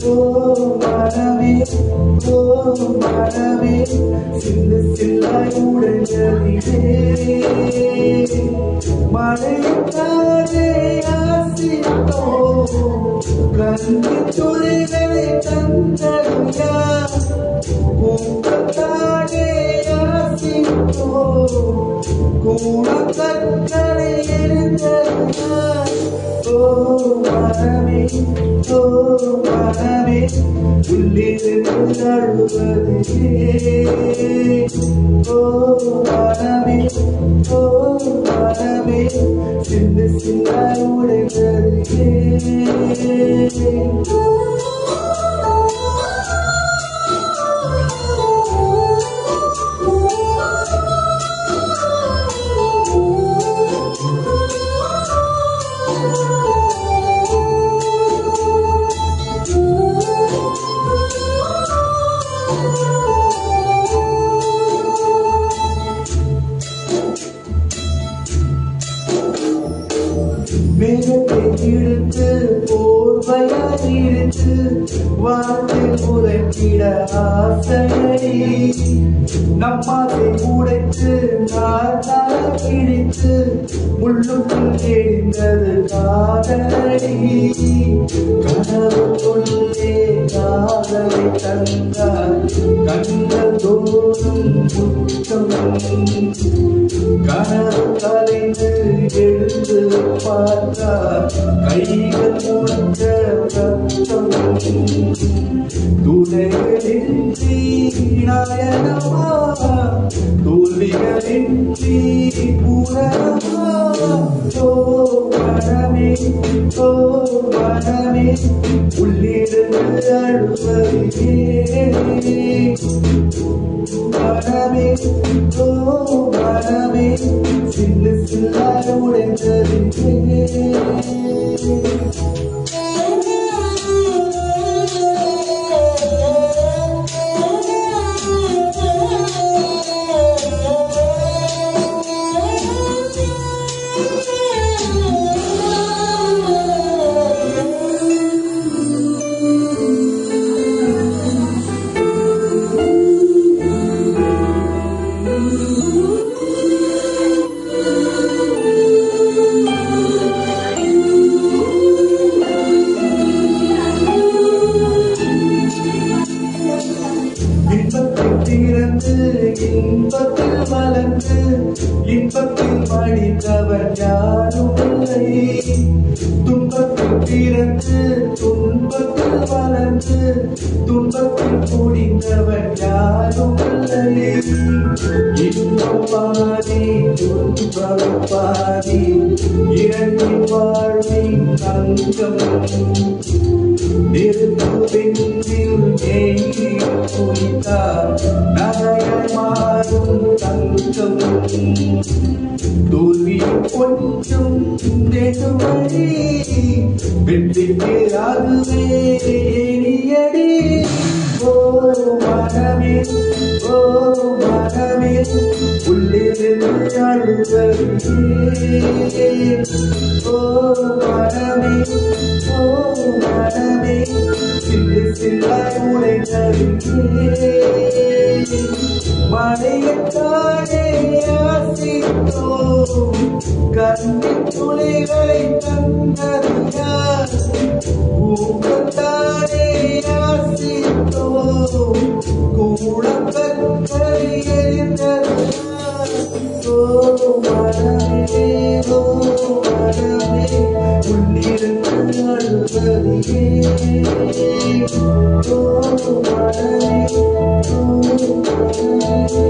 ஓ மனமே ஓ மனமே சின்ன சில்லாய் உடைந்ததிலே மழைத்தாரே ஆசித்தோ கண்ணி துளிகளை தந்தருயா பூக்கத்தானே ஆசித்தோ கூட கற்களை எழுந்தருயா ஓ மனமே ஓ மனமே உள்ளிருந்து அழுவதிலே ஓ மனமே ஓ மனமே சின்ன சின்ன உடைந்ததிலே மேகத்தை இழுத்து போர்வையாய் இழுத்து வானத்தில் உரைத்திட ஆசையடி நம்மாதை உடைத்து நாள் கிழித்து முள்ளுக்குள் எரிந்தது காதலடி கனவு கொள்ளே காதலை தந்தார் கண்கள் தோறும் முத்தம் கனவு கலைந்து எழுந்து பார்த்தார் கைகள் முழங்க ரத்தம் துளைகளின்றி நாயனமா தோல்விகளின்றி பூரணமா ஓ மனமே ஓ மனமே உள்ளிருந்து அழுவதிலே மனமே ஓ மனமே சில்லு சில்லாய் உடைந்ததிலே திறந்து இன்பத்தில் வளர்ந்து இன்பத்தில் மடித்தவர் யாரும் இல்லை துன்பத்தில் பிறந்து துன்பத்தில் வளர்ந்து துன்பத்தில் முடிந்தவர் யாரும் இல்லை இன்பம் பாதி துன்பம் பாதி இறங்கி வாழ்வின் தங்கம் நெருப்பு வெண்ணில் ஏங்கி குளித்தார் நகையாய் மாறும் தங்கம் தோல்வி கொஞ்சம் நெடுவழி வெற்றிக்கு அதுவே எளியடி ஓ மனமே ஓ மனமே உள்ளிருந்து அழுவதிலே ஓ மனமே ஓ மனமே சில்லு சில்லாய் உடைந்ததிலே மழையத்தானே ஆசித்தோ கண்ணி துளிகளை தந்தருயா பூக்கத்தானே ஆசித்தோ கூட கற்களை எறிந்தருயா ஓ மனமே ஓ மனமே உள்ளிருந்து அழுவதிலே ஓ மனமே ஓ மனமே